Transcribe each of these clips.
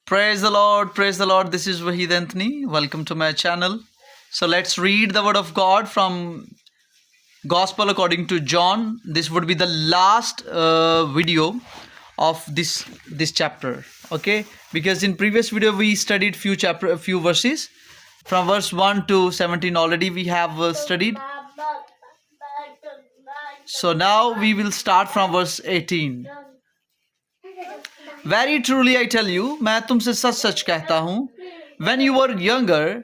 Praise the Lord, praise the Lord. This is Wahid Anthony. Welcome to my channel. So let's read the word of God from Gospel according to John. This would be the last video of this chapter. Okay, because in previous video we studied few verses from verse 1 to 17 already we have studied. So now we will start from verse 18. Very truly I tell you, मैं तुमसे सच सच कहता हूँ, when you were younger,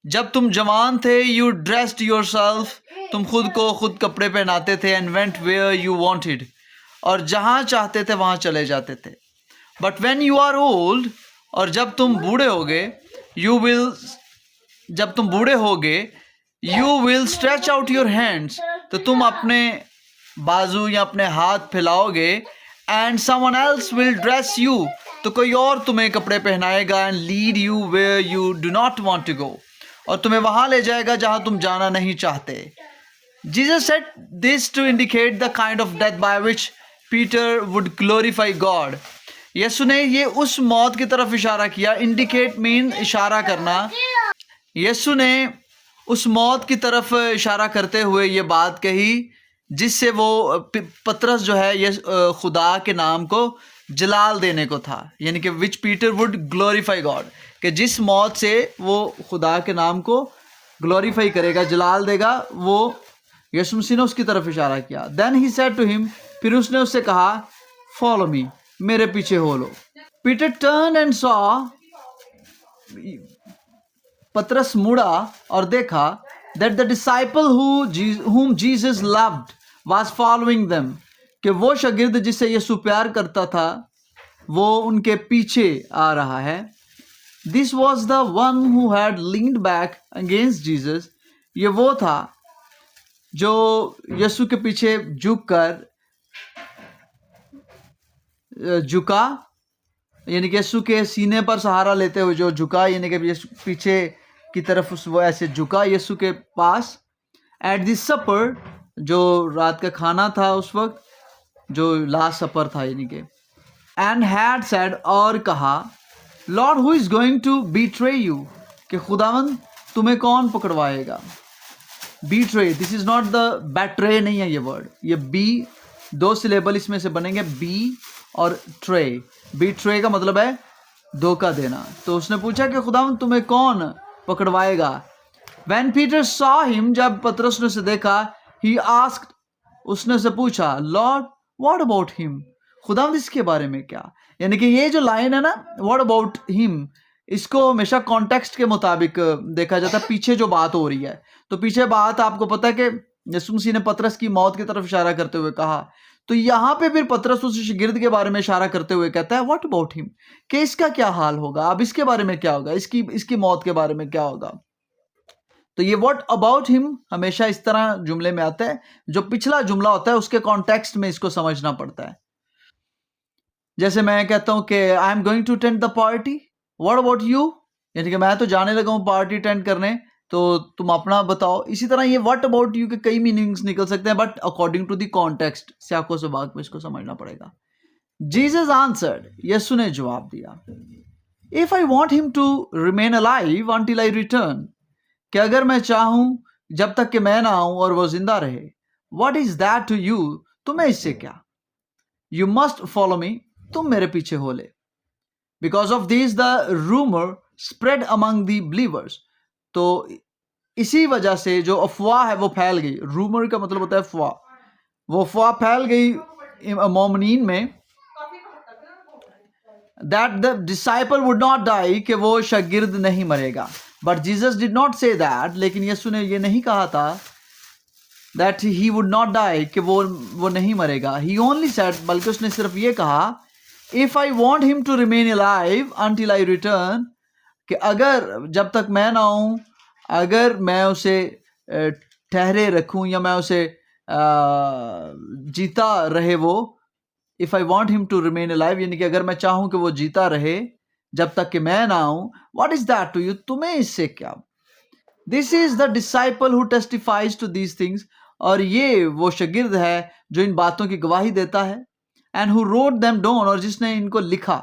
जब तुम जवान थे, you dressed yourself, तुम खुद को खुद कपड़े पहनाते थे, and went where you wanted, और जहाँ चाहते थे वहाँ चले जाते थे. But when you are old, और जब तुम बूढ़े होगे, जब तुम बूढ़े होगे, you will stretch out your hands, तो तुम अपने बाजू या अपने हाथ फैलाओगे, and someone else will dress you, तो कोई और तुम्हें कपड़े पहनाएगा, and lead you where you do not want to go, और तुम्हें वहाँ ले जाएगा जहाँ तुम जाना नहीं चाहते. Jesus said this to indicate the kind of death by which Peter would glorify God. यीशु ने ये उस मौत की तरफ इशारा किया. Indicate mean इशारा करना. यीशु ने उस मौत की तरफ इशारा करते हुए ये बात कही जिससे वो पतरस जो है ये खुदा के नाम को जलाल देने को था, यानी कि विच पीटर वुड ग्लोरीफाई गॉड, कि जिस मौत से वो खुदा के नाम को ग्लोरीफाई करेगा, जलाल देगा, वो यीशु मसीह ने उसकी तरफ इशारा किया. Then he said to him, फिर उसने उससे कहा, फॉलो मी, मेरे पीछे हो लो. पीटर टर्न एंड सॉ, पतरस मुड़ा और देखा, that the disciple whom Jesus loved was following them, कि वो शागिर्द जिसे यीशु प्यार करता था वो उनके पीछे आ रहा है. This was the one who had leaned back against Jesus. ये वो था जो यीशु के पीछे झुका, यानी कि यीशु के सीने पर सहारा लेते हुए जो झुका, यानी कि पीछे की तरफ वो ऐसे झुका यीशु के पास. एट दिस सपर, जो रात का खाना था उस वक्त, जो लास्ट सपर था, यानी कि एंड हैड सेड, और कहा, lord who is going to betray you, कि खुदावंद तुम्हें कौन पकड़वाएगा. Betray, this is not the betray नहीं है ये वर्ड, ये बी, दो सिलेबल इसमें से बनेंगे, बी और ट्रे. बीट्रे का मतलब है धोखा देना. तो उसने पूछा कि खुदावंद तुम्हें कौन पकड़वाएगा. When Peter saw him, जब पतरस ने उसे देखा, he asked, उसने उसे पूछा, Lord, what about him? खुदावंद इसके बारे में क्या. यानी कि ये जो लाइन है ना, what about him, इसको हमेशा कॉन्टेक्स्ट के मुताबिक देखा जाता है, पीछे जो बात हो रही है. तो पीछे बात आपको पता है कि यीशु मसीह ने पतरस की मौत की तरफ इशारा करते हुए कहा. तो यहाँ पे फिर पतरस उस शागिर्द के बारे में इशारा करते हुए कहता है, व्हाट अबाउट हिम, कि इसका क्या हाल होगा, अब इसके बारे में क्या होगा, इसकी मौत के बारे में क्या होगा. तो ये व्हाट अबाउट हिम हमेशा इस तरह जुमले में आता है, जो पिछला जुमला होता है उसके कॉन्टेक्स्ट में इसको समझना पड़ता है. जैसे मैं कहता हूं कि I am going to attend the party, what about you, यानी कि मैं तो जाने लगा हूं पार्टी अटेंड करने, तो तुम अपना बताओ. इसी तरह ये व्हाट अबाउट यू के कई मीनिंग्स निकल सकते हैं, but according to the context स्याको सबाक में इसको समझना पड़ेगा. जीसस आंसर्ड, यीशु ने जवाब दिया, if I want him to remain alive until I return, कि अगर मैं चाहूं जब तक कि मैं ना आऊं और वो जिंदा रहे, what is that to you, तुम्हें इससे क्या. यू मस्ट फॉलो मी, तुम मेरे पीछे हो ले. Because of this the rumour spread among the believers, तो इसी वजह से जो अफवाह है वो फैल गई. रूमर का मतलब होता है अफवाह. वो अफवाह फैल गई मोमिनीन में, that the disciple would not die, कि वो शागिर्द नहीं मरेगा. But Jesus did not say that, लेकिन यीशु ने ये नहीं कहा था that he would not die, कि वो नहीं मरेगा. ही ओनली सेड, बल्कि उसने सिर्फ ये कहा, if I want him to remain alive until I return, कि अगर जब तक मैं ना आऊं, अगर मैं उसे ठहरे रखूं या मैं उसे जीता रहे वो, if I want him to remain alive, यानी कि अगर मैं चाहूं कि वो जीता रहे जब तक कि मैं ना आऊं, what is that to you, तुम्हें इससे क्या. This is the disciple who testifies to these things, और ये वो शागिर्द है जो इन बातों की गवाही देता है. And who wrote them down, और जिसने इनको लिखा.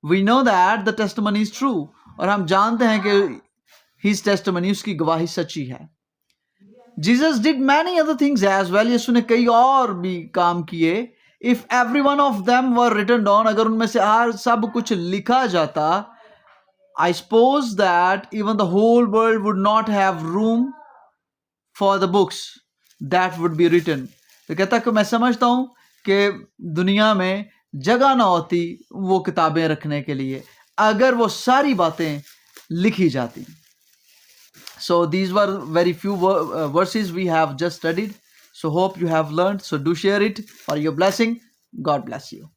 We know that the testimony is true, और हम जानते हैं कि हिज टेस्टिमनी, उसकी गवाही सच्ची है. Jesus did many other things as well, यीशु ने कई और भी काम किए. If every one of them were written down, अगर उनमें से हर सब कुछ लिखा जाता, I suppose that even the whole world would not have room for the books that would be written. तो कहता कि मैं समझता हूं कि दुनिया में जगह ना होती वो किताबें रखने के लिए, अगर वो सारी बातें लिखी जाती. So these were very few verses we have just studied. So hope you have learned. So do share it for your blessing. God bless you.